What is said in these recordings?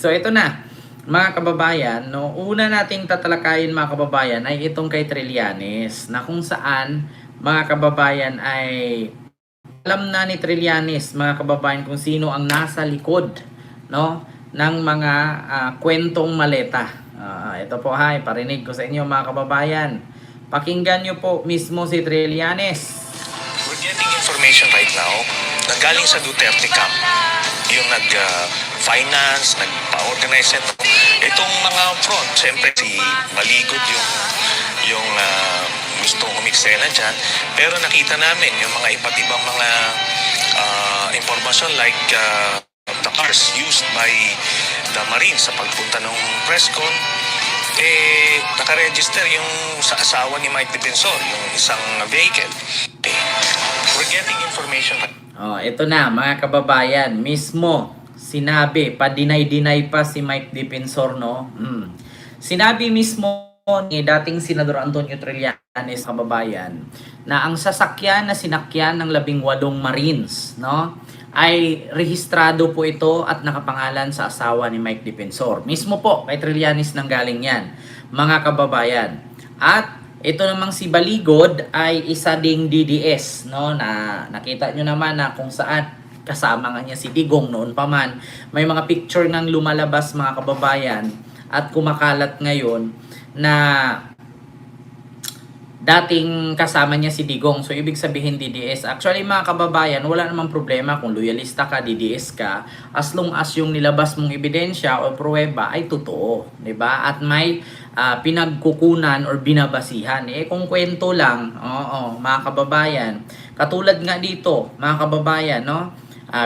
So ito na, mga kababayan, no, una nating tatalakayin mga kababayan ay itong kay Trillanes na kung saan mga kababayan ay alam na ni Trillanes mga kababayan kung sino ang nasa likod, no, ng mga kwentong maleta. Ito po parinig ko sa inyo mga kababayan. Pakinggan nyo po mismo si Trillanes. We're getting information right now na galing sa Duterte camp. Yung nag-finance, nagpa-organize ito. Itong mga front, siyempre si Baligod yung gustong umiksena dyan. Pero nakita namin yung mga iba't ibang mga information like the cars used by the Marines sa pagpunta ng press con. Nakaregister yung sa asawa ni Mike Defensor, yung isang vehicle. We're getting information. Ito na mga kababayan, mismo sinabi, pa-deny-deny pa si Mike Defensor, no? Sinabi mismo ni dating Senador Antonio Trillanes, kababayan, na ang sasakyan na sinakyan ng 18 Marines, no, ay rehistrado po ito at nakapangalan sa asawa ni Mike Defensor. Mismo po kay Trillanes nang galing yan, mga kababayan. At ito namang si Baligod ay isa ding DDS, no, na nakita nyo naman na kung saan kasama nga niya si Digong noon pa man. May mga picture nang lumalabas mga kababayan at kumakalat ngayon na dating kasama niya si Digong. So, ibig sabihin DDS. Actually, mga kababayan, wala namang problema kung loyalista ka, DDS ka, as long as yung nilabas mong ebidensya o pruweba ay totoo. Diba? At may pinagkukunan or binabasihan. Kung kwento lang, mga kababayan, katulad nga dito, mga kababayan, no?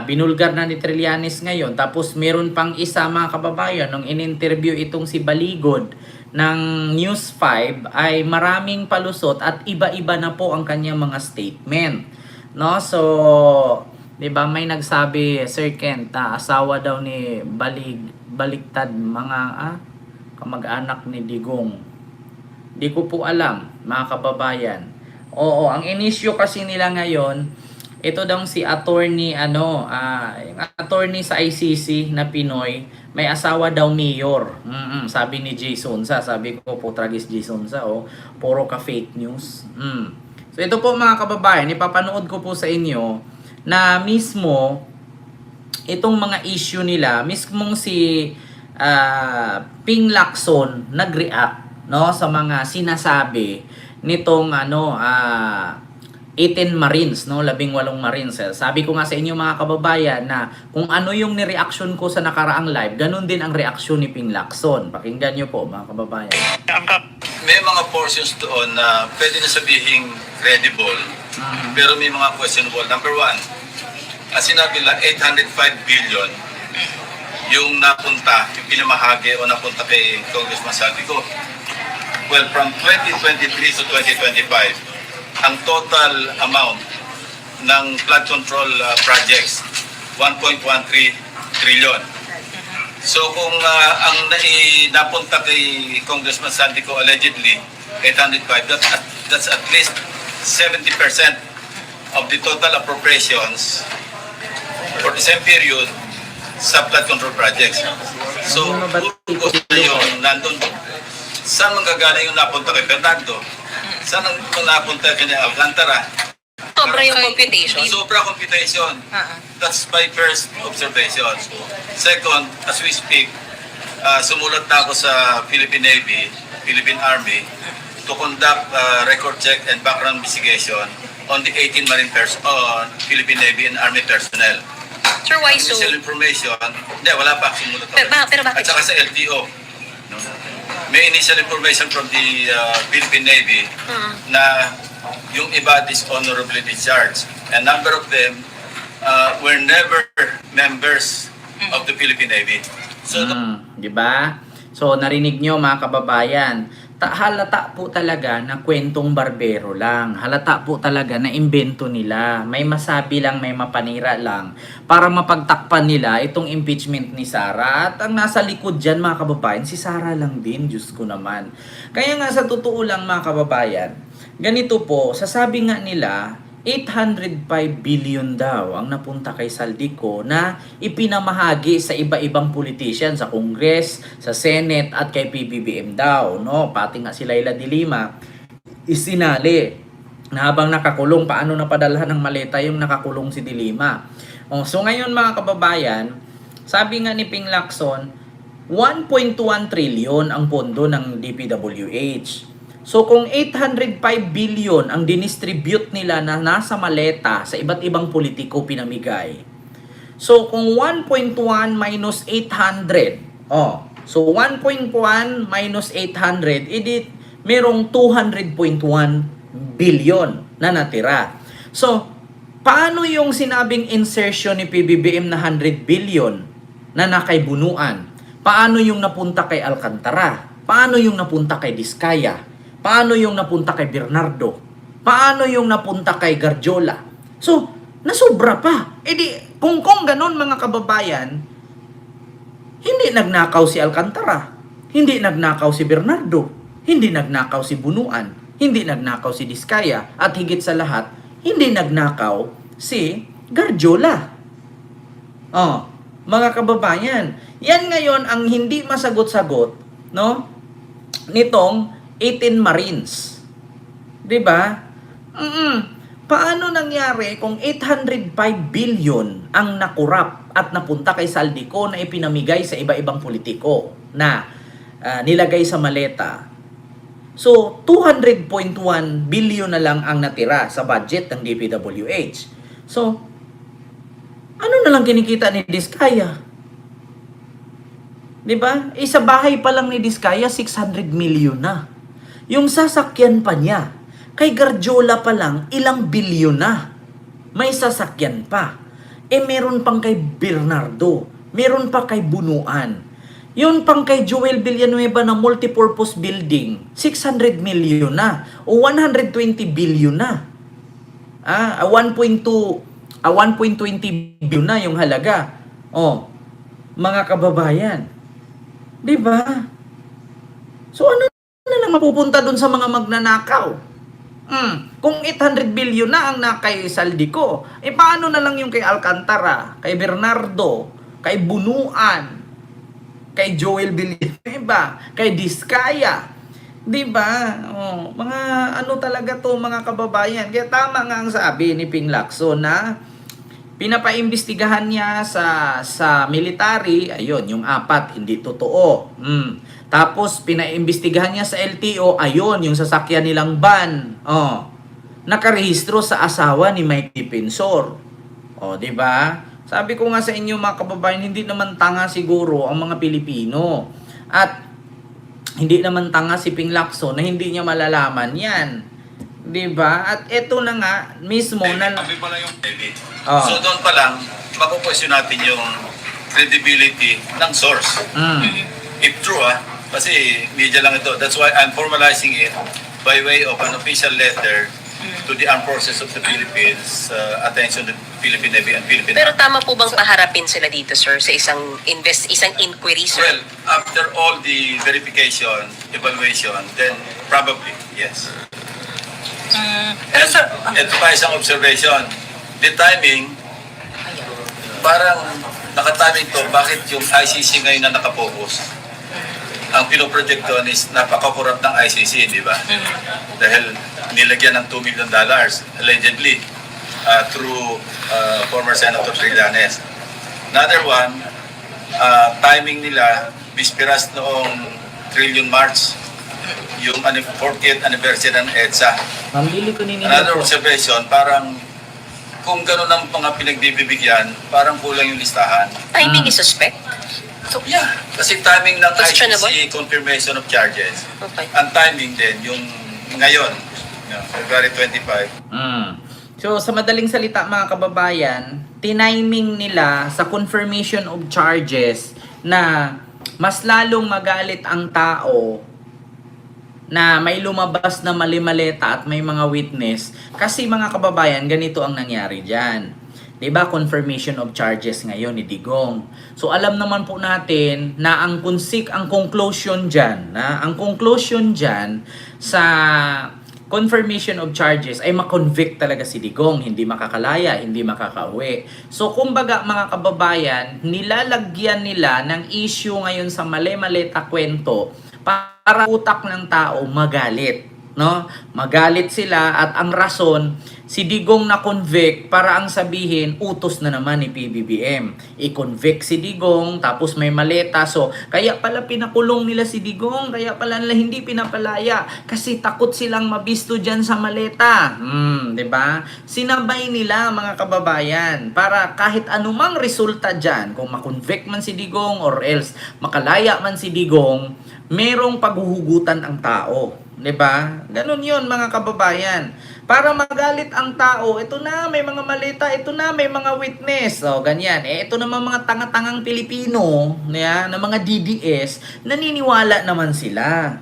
Binulgar na ni Trillanes ngayon. Tapos, meron pang isa, mga kababayan, nung in-interview itong si Baligod ng News 5 ay maraming palusot at iba-iba na po ang kanyang mga statement, no? So, 'di ba may nagsabi, Sir Kent, asawa daw ni Baliktad mga kamag-anak ni Digong. Di ko po alam, mga kababayan. Oo, ang inisyo kasi nila ngayon, ito daw si attorney attorney sa ICC na Pinoy, may asawa daw mayor. Sabi ni Jason sa, sabi ko po tragis Jason sa, puro ka fake news. So ito po mga kababayan, ipapanood ko po sa inyo na mismo itong mga issue nila, mismong si Ping Lacson nag-react, no, sa mga sinasabi nitong 18 Marines, no, 18 Marines. Sabi ko nga sa inyo mga kababayan na kung ano yung ni-reaction ko sa nakaraang live, ganun din ang reaksyon ni Ping Lacson. Pakinggan nyo po mga kababayan. May mga portions doon na pwede na sabihing credible, pero may mga questionable. Number one, sinabi nila 805 billion yung napunta, yung pinamahagi o napunta kay Congressman Saldico. Well, from 2023 to 2025, ang total amount ng flood control projects, 1.13 trillion. So kung ang napunta kay Congressman Saldico allegedly 805, that's at least 70% of the total appropriations for the same period sa flood control projects. So, kung yung nandun, saan manggagaling yung napunta kay Bernardo? Saan ang napunta kay Alcantara? Sobra yung computation. Sobra computation. That's my first observation. Second, as we speak, sumulat na ako sa Philippine Navy, Philippine Army, to conduct record check and background investigation on the 18 Marine Philippine Navy and Army personnel. Sir, why so? Initial information, hindi, wala pa. Sumulat ako. Pero bakit? At saka sa LTO. May initial information from the Philippine Navy na yung iba is honorably discharged. A number of them were never members of the Philippine Navy. So, di ba? So, narinig nyo mga kababayan, halata po talaga na kwentong barbero lang. Halata po talaga na imbento nila. May masabi lang, may mapanira lang para mapagtakpan nila itong impeachment ni Sara. At ang nasa likod dyan mga kababayan, si Sara lang din. Diyos ko naman. Kaya nga sa totoo lang mga kababayan, ganito po, sasabi nga nila, 805 billion daw ang napunta kay Saldico na ipinamahagi sa iba-ibang politician sa Congress, sa Senate at kay PBBM daw, no? Pati nga si Laila de Lima isinali na habang nakakulong, paano napadalhan ng maleta yung nakakulong si de Lima. So ngayon mga kababayan, sabi nga ni Ping Lacson, 1.1 trillion ang pondo ng DPWH. So kung 805 billion ang dinistribute nila na nasa maleta sa iba't ibang politiko pinamigay. So kung 1.1 minus 800, so 1.1 minus 800, edi merong 200.1 billion na natira. So paano yung sinabing insertion ni PBBM na 100 billion na nakaibunuan? Paano yung napunta kay Alcantara? Paano yung napunta kay Diskaya? Paano yung napunta kay Bernardo? Paano yung napunta kay Garjola? So, nasobra pa. E di, kung ganun mga kababayan, hindi nagnakaw si Alcantara, hindi nagnakaw si Bernardo, hindi nagnakaw si Bunuan, hindi nagnakaw si Diskaya, at higit sa lahat, hindi nagnakaw si Garjola. Mga kababayan, yan ngayon ang hindi masagot-sagot, no? Nitong 18 Marines. 'Di ba? Paano nangyari kung 805 billion ang nakurap at napunta kay Saldico na ipinamigay sa iba-ibang politiko na nilagay sa maleta? So, 200.1 billion na lang ang natira sa budget ng DPWH. So, ano na lang kinikita ni Diskaya? 'Di ba? Sa bahay pa lang ni Diskaya 600 million na. Yung sasakyan pa niya, kay Garjola pa lang, ilang bilyon na. May sasakyan pa. Meron pang kay Bernardo. Meron pa kay Bunuan. Yun pang kay Joel Villanueva na multipurpose building, 600 million na. O 120 billion na. 1.20 billion na yung halaga. Mga kababayan. Diba? So ano na lang mapupunta dun sa mga magnanakaw? Kung 800 billion na ang kay Saldico, paano na lang yung kay Alcantara, kay Bernardo, kay Bunuan, kay Joel Villanueva, kay Diskaya? Diba? Mga ano talaga to mga kababayan. Kaya tama nga ang sabi ni Ping Lacson na pinapaimbestigahan niya sa military, ayun, yung 4, hindi totoo. Tapos, pinaimbestigahan niya sa LTO, ayun, yung sasakyan nilang van. Nakarehistro sa asawa ni Mike Defensor. Di ba? Sabi ko nga sa inyo mga kababayan, hindi naman tanga siguro ang mga Pilipino. At hindi naman tanga si Ping Lacson na hindi niya malalaman yan. Di ba? At eto na nga, mismo na... Sabi pa lang yung David. So doon pa lang, makukwestiyon natin yung credibility ng source. If true, kasi media lang ito. That's why I'm formalizing it by way of an official letter to the Armed Forces of the Philippines, attention to Philippine Navy and Philippine Pero Army. tama po bang paharapin sila dito, sir, sa isang inquiry, sir? Well, after all the verification, evaluation, then probably, yes. Pero sir, Ito pa isang observation. The timing, parang nakatiming to, bakit yung ICC ngayon na nakapokus? Ang pinoproject doon is napaka-corrupt ng ICC, di ba? Dahil nilagyan ng $2 million allegedly through former Senator Trillanes. Another one, timing nila, bisperas noong Trillion March, yung 40th anniversary ng EDSA. Pambili ko ni Another observation, parang kung gano'n ang mga pinagbibigyan, parang kulang yung listahan. timing is suspect? So, yeah. Kasi timing ng Questionable? ICC confirmation of charges. Okay. Ang timing din, yung ngayon, February 25. So, sa madaling salita mga kababayan, tiniming nila sa confirmation of charges na mas lalong magalit ang tao na may lumabas na mali-maleta at may mga witness. Kasi mga kababayan, ganito ang nangyari dyan. 'Di ba? Confirmation of charges ngayon ni Digong. So alam naman po natin na ang conclusion diyan, ang conclusion diyan sa confirmation of charges ay makonvict talaga si Digong, hindi makakalaya, hindi makakauwi. So kumbaga mga kababayan, nilalagyan nila ng issue ngayon sa mali-malita kwento para utak ng tao magalit, no? Magalit sila at ang rason si Digong na convict para ang sabihin utos na naman ni PBBM. I-convict si Digong tapos may maleta. So kaya pala pinakulong nila si Digong, kaya pala nila hindi pinapalaya kasi takot silang mabisto diyan sa maleta. 'Di ba? Sinabay nila mga kababayan para kahit anumang resulta diyan, kung makonvict man si Digong or else makalaya man si Digong, merong paghuhugutan ang tao. 'Di ba? Ganun 'yon mga kababayan. Para magalit ang tao, ito na may mga malita, ito na may mga witness. O ganyan. Ito naman mga tanga-tangang Pilipino, na mga DDS, naniniwala naman sila.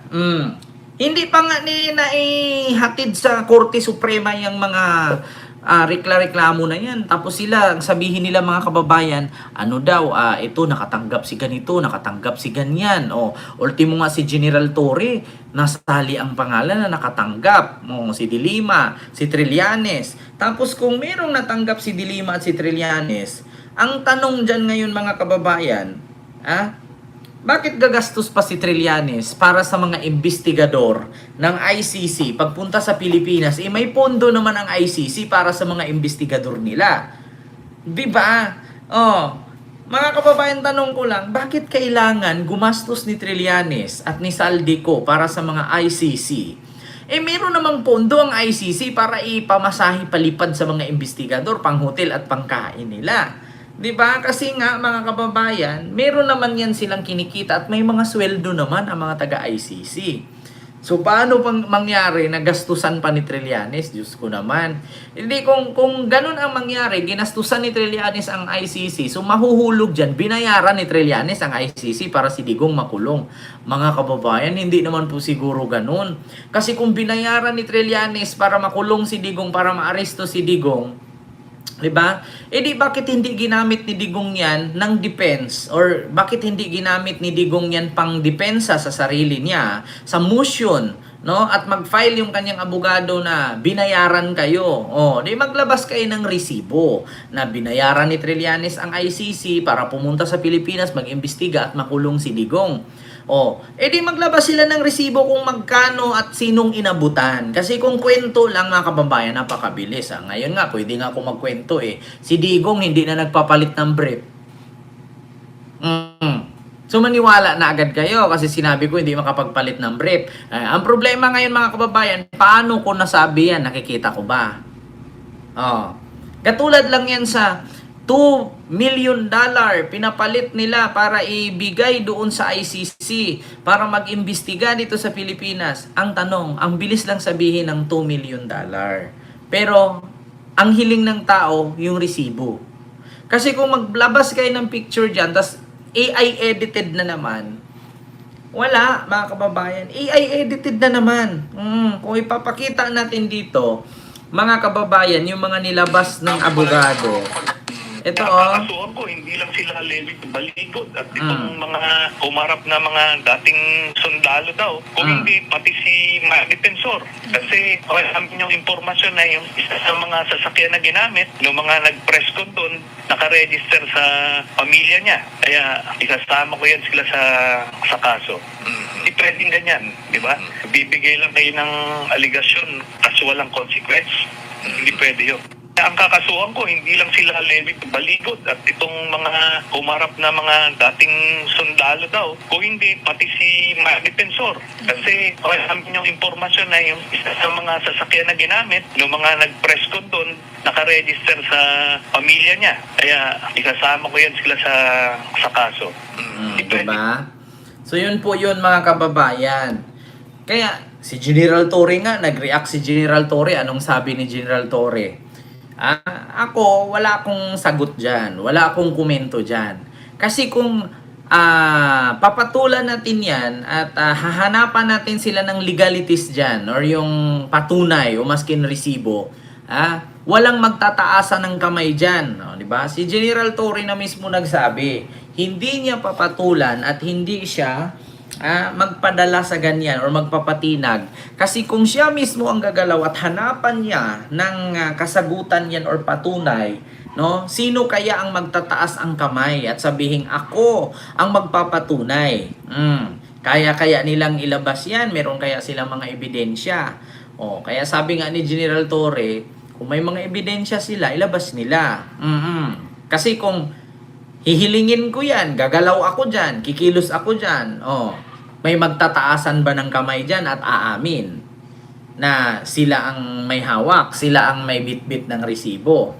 Hindi pa nga naihatid sa Korte Suprema yung mga reklamo na yan. Tapos sila, sabihin nila mga kababayan, ano daw, ito nakatanggap si ganito, nakatanggap si ganyan. O, ultimo nga si General Torre, nasali ang pangalan na nakatanggap. O, si Dilima, si Trillanes. Tapos kung merong natanggap si Dilima at si Trillanes, ang tanong dyan ngayon mga kababayan, bakit gagastos pa si Trillanes para sa mga investigador ng ICC pagpunta sa Pilipinas? May pondo naman ang ICC para sa mga investigador nila. Di ba? Mga kababayan, tanong ko lang, bakit kailangan gumastos ni Trillanes at ni Saldico para sa mga ICC? Meron namang pondo ang ICC para ipamasahe palipad sa mga investigador, pang-hotel at pangkain nila. 'Di ba? Kasi nga mga kababayan, meron naman yan silang kinikita at may mga sweldo naman ang mga taga-ICC. So paano pang mangyari na gastusan pa ni Trillanes? Diyos ko naman. Hindi kung ganun ang mangyari, ginastusan ni Trillanes ang ICC, so mahuhulog diyan, binayaran ni Trillanes ang ICC para si Digong makulong. Mga kababayan, hindi naman po siguro ganun. Kasi kung binayaran ni Trillanes para makulong si Digong, para maaresto si Digong, diba? Di bakit hindi ginamit ni Digong yan ng defense? Or bakit hindi ginamit ni Digong yan pang depensa sa sarili niya, sa motion, no? At mag-file yung kanyang abogado na binayaran kayo. Di maglabas kayo ng resibo na binayaran ni Trillanes ang ICC para pumunta sa Pilipinas, mag-imbestiga at makulong si Digong. Di maglabas sila ng resibo kung magkano at sinong inabutan. Kasi kung kwento lang mga kababayan, napakabilis. Ngayon nga, pwede nga ako magkwento Si Digong hindi na nagpapalit ng brief. So maniwala na agad kayo kasi sinabi ko hindi makapagpalit ng brief. Ang problema ngayon mga kababayan, paano ko nasabi yan? Nakikita ko ba? Katulad lang yan sa $2 million pinapalit nila para ibigay doon sa ICC para mag-imbestiga dito sa Pilipinas. Ang tanong, ang bilis lang sabihin ng $2 million. Pero ang hiling ng tao yung resibo. Kasi kung maglabas kayo ng picture dyan, tas AI edited na naman, wala mga kababayan, AI edited na naman. Kung ipapakita natin dito, mga kababayan, yung mga nilabas ng abogado, ito Nakakasuhan ko, hindi lang sila Baligod at itong mga umarap na mga dating sundalo daw. Kung hindi, pati si mga defensor. Kasi amin yung impormasyon na yung isa sa mga sasakyan na ginamit, yung mga nag-press con doon, nakaregister sa pamilya niya. Kaya isasama ko yan sila sa kaso. Hindi pwedeng ganyan, di ba? Bibigay lang kayo ng aligasyon kasi walang consequence. Hindi pwede yun. Ang kakasuhan ko, hindi lang sila Baligod at itong mga umarap na mga dating sundalo daw. Kung hindi, pati si mga defensor. Kasi amin yung impormasyon na yung isa sa mga sasakyan na ginamit, yung mga nag-press con doon, nakaregister sa pamilya niya. Kaya isasama ko yan sila sa kaso. Diba? So yun po yun mga kababayan. Kaya si General Torre nga, nag-react si General Torre. Anong sabi ni General Torre? Ako, wala akong sagot dyan. Wala akong komento dyan. Kasi kung papatulan natin yan at hahanapan natin sila ng legalities dyan or yung patunay o maskin resibo, walang magtataasan ng kamay dyan. Diba? Si General Torre na mismo nagsabi, hindi niya papatulan at hindi siya magpadala sa ganyan or magpapatinag. Kasi kung siya mismo ang gagalaw at hanapan niya ng kasagutan yan or patunay, no? Sino kaya ang magtataas ang kamay at sabihin ako ang magpapatunay? Kaya nilang ilabas yan, meron kaya silang mga ebidensya. Kaya sabi nga ni General Torre, kung may mga ebidensya sila, ilabas nila. Kasi kung hihilingin ko yan, gagalaw ako dyan, kikilos ako dyan, may magtataasan ba ng kamay dyan at aamin na sila ang may hawak, sila ang may bitbit ng resibo.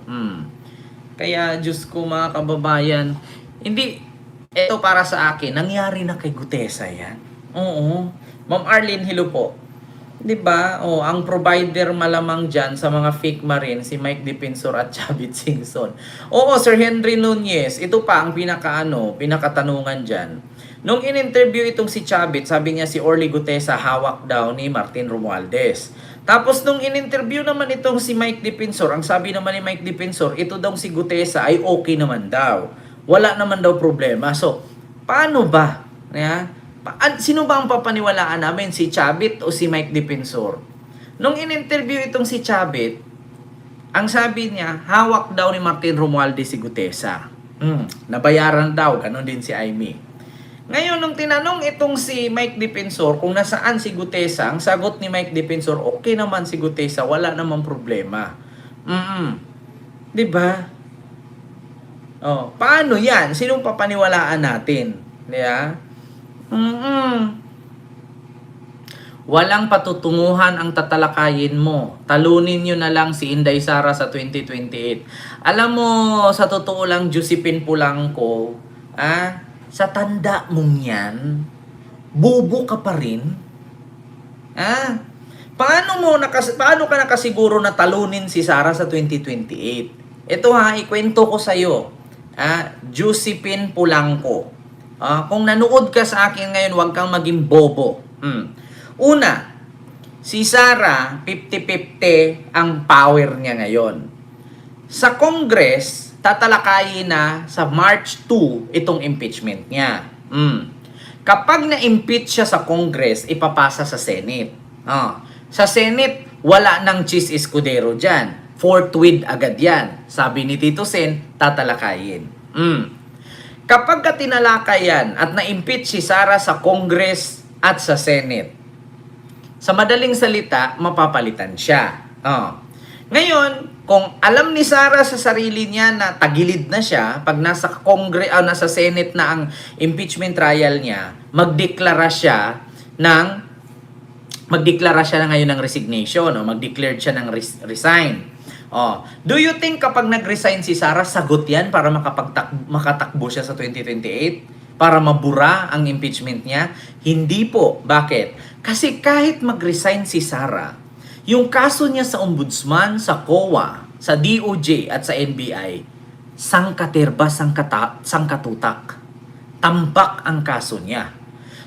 Kaya, Diyos ko mga kababayan, hindi, ito para sa akin, nangyari na kay Gutesa yan. Oo. Ma'am Arlene, hello po. Diba? Ang provider malamang dyan sa mga fake marine, si Mike Defensor at Chavit Singson. Sir Henry Nunez, ito pa ang pinakatanungan dyan. Nung in-interview itong si Chavit, sabi niya si Orly Gutesa hawak daw ni Martin Romualdez. Tapos nung in-interview naman itong si Mike Defensor, ang sabi naman ni Mike Defensor, ito daw si Gutesa ay okay naman daw. Wala naman daw problema. So, paano ba? Sino ba ang papaniwalaan namin? Si Chavit o si Mike Defensor? Nung in-interview itong si Chavit, ang sabi niya, hawak daw ni Martin Romualdez si Gutesa. Nabayaran daw, ganun din si Aimee. Ngayon, nung tinanong itong si Mike Defensor kung nasaan si Gutesa, ang sagot ni Mike Defensor, okay naman si Gutesa, wala namang problema. Diba? Paano yan? Sinong papaniwalaan natin? Diba? Walang patutunguhan ang tatalakayin mo. Talunin nyo na lang si Inday Sara sa 2028. Alam mo, sa totoo lang, Josephine Polanco, sa tanda mong yan, bubo ka pa rin? Paano ka nakasiguro na talunin si Sara sa 2028? Ito ikwento ko sa'yo. Josephine Polanco. Kung nanood ka sa akin ngayon, huwag kang maging bobo. Una, si Sara, 50-50 ang power niya ngayon. Sa Congress, tatalakayin na sa March 2 itong impeachment niya. Kapag na-impeach siya sa Congress, ipapasa sa Senate. Sa Senate, wala nang Chis Escudero dyan. Forthwith agad yan. Sabi ni Tito Sen, tatalakayin. Kapag tinalakay yan at na-impeach si Sara sa Congress at sa Senate, sa madaling salita, mapapalitan siya. Ngayon, kung alam ni Sara sa sarili niya na tagilid na siya, pag nasa nasa Senate na ang impeachment trial niya, magdeklara siya na ngayon ng resignation, mag-declare siya ng resign. Do you think kapag nag-resign si Sara, sagot yan para makatakbo siya sa 2028? Para mabura ang impeachment niya? Hindi po. Bakit? Kasi kahit mag-resign si Sara, yung kaso niya sa Ombudsman, sa COA, sa DOJ at sa NBI, sangkaterba, sangkatutak. Tambak ang kaso niya.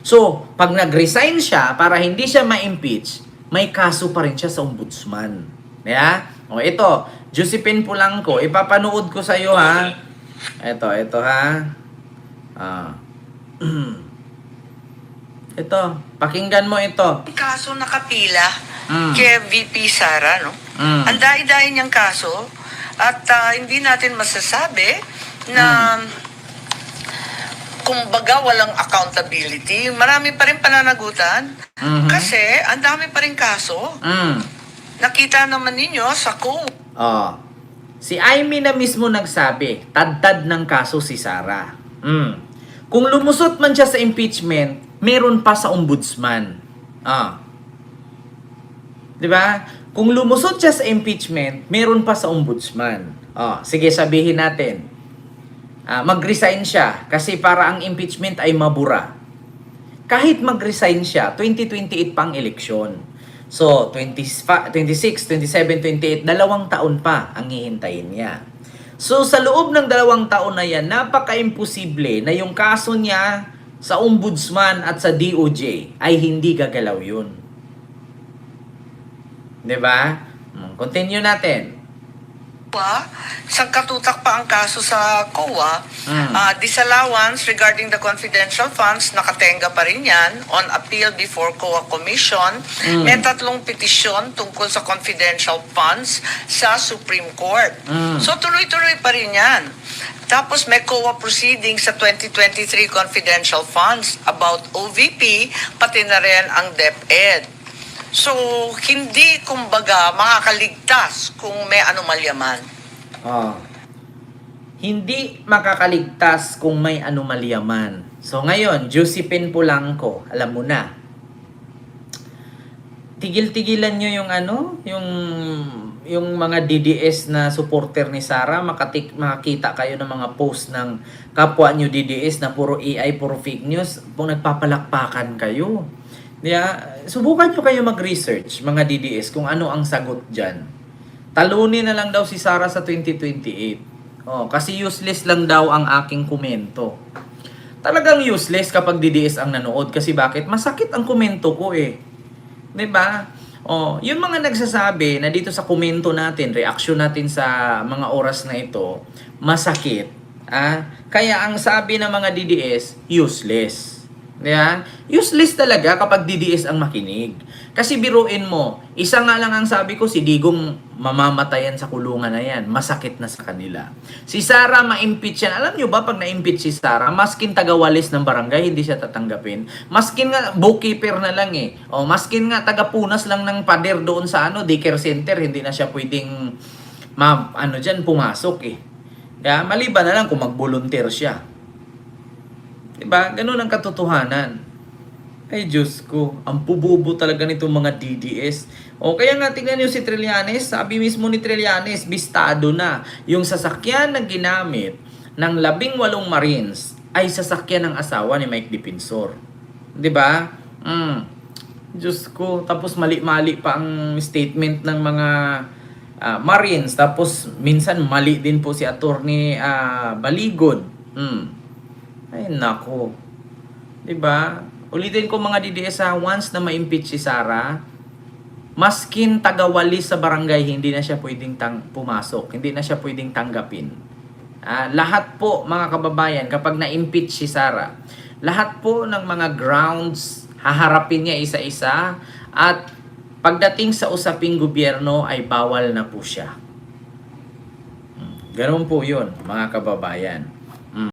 So, pag nag-resign siya para hindi siya ma-impeach, may kaso pa rin siya sa Ombudsman. Yeah? Ito, Josephine Polanco, ipapanood ko sa iyo ha. Ito ha. Ito, pakinggan mo ito. Kaso nakapila kay VP Sara, no? Ang dai-dai niyang kaso at hindi natin masasabi na kumbaga walang accountability. Marami pa rin pananagutan kasi ang dami pa rin kaso. Nakita naman ninyo sa Si Aimee na mismo nagsabi, tad ng kaso si Sara. Kung lumusot man siya sa impeachment, meron pa sa Ombudsman. Diba? Kung lumusot siya sa impeachment, meron pa sa Ombudsman. Sige, sabihin natin. Mag-resign siya kasi para ang impeachment ay mabura. Kahit mag-resign siya, 2028 pang eleksyon. So, 26, 27, 28, 2 taon pa ang hihintayin niya. So, sa loob ng 2 taon na yan, napaka-imposible na yung kaso niya sa Ombudsman at sa DOJ ay hindi gagalaw yun. Diba? Continue natin. Sangkatutak pa ang kaso sa COA. Disallowance regarding the confidential funds, nakatenga pa rin yan on appeal before COA Commission. May 3 petisyon tungkol sa confidential funds sa Supreme Court. So tuloy-tuloy pa rin yan. Tapos may COA proceeding sa 2023 confidential funds about OVP, pati na rin ang DepEd. So, hindi kumbaga makakaligtas kung may anomalya man. Hindi makakaligtas kung may anomalya man. So, ngayon, Josephine Polanco, alam mo na. Tigil-tigilan nyo yung yung mga DDS na supporter ni Sara, makakita kayo ng mga post ng kapwa nyo DDS na puro AI, puro fake news, kung nagpapalakpakan kayo. Subukan nyo kayo mag-research, mga DDS, kung ano ang sagot dyan. Talunin na lang daw si Sara sa 2028. Kasi useless lang daw ang aking komento. Talagang useless kapag DDS ang nanood. Kasi bakit? Masakit ang komento ko eh. 'Di ba? Yung mga nagsasabi na dito sa komento natin, reaction natin sa mga oras na ito, masakit. Kaya ang sabi ng mga DDS, useless. Yan. Useless talaga kapag DDS ang makinig. Kasi biruin mo, isa nga lang ang sabi ko, si Digong mamamatayan sa kulungan na yan. Masakit na sa kanila. Si Sara ma-impeach yan. Alam nyo ba pag na-impeach si Sara, maskin tagawalis ng barangay, hindi siya tatanggapin. Maskin nga bookkeeper na lang eh. Maskin nga tagapunas lang ng pader doon sa daycare center, hindi na siya pwedeng pumasok eh. Maliban na lang kung mag-volunteer siya. Diba? Ganun ang katotohanan. Ay, Diyos ko. Ang pububo talaga nitong mga DDS. Kaya nga, tingnan nyo si Trillanes. Sabi mismo ni Trillanes, bistado na. Yung sasakyan na ginamit ng 18 Marines ay sasakyan ng asawa ni Mike Defensor. Diba? Diyos ko. Tapos mali-mali pa ang statement ng mga Marines. Tapos minsan mali din po si Attorney Baligod. Ay, nako. Diba? Ulitin ko mga DDS, once na ma-impeach si Sara, maskin tagawalis sa barangay, hindi na siya pwedeng pumasok. Hindi na siya pwedeng tanggapin. Lahat po, mga kababayan, kapag na-impeach si Sara, lahat po ng mga grounds, haharapin niya isa-isa, at pagdating sa usaping gobyerno, ay bawal na po siya. Ganun po yun, mga kababayan.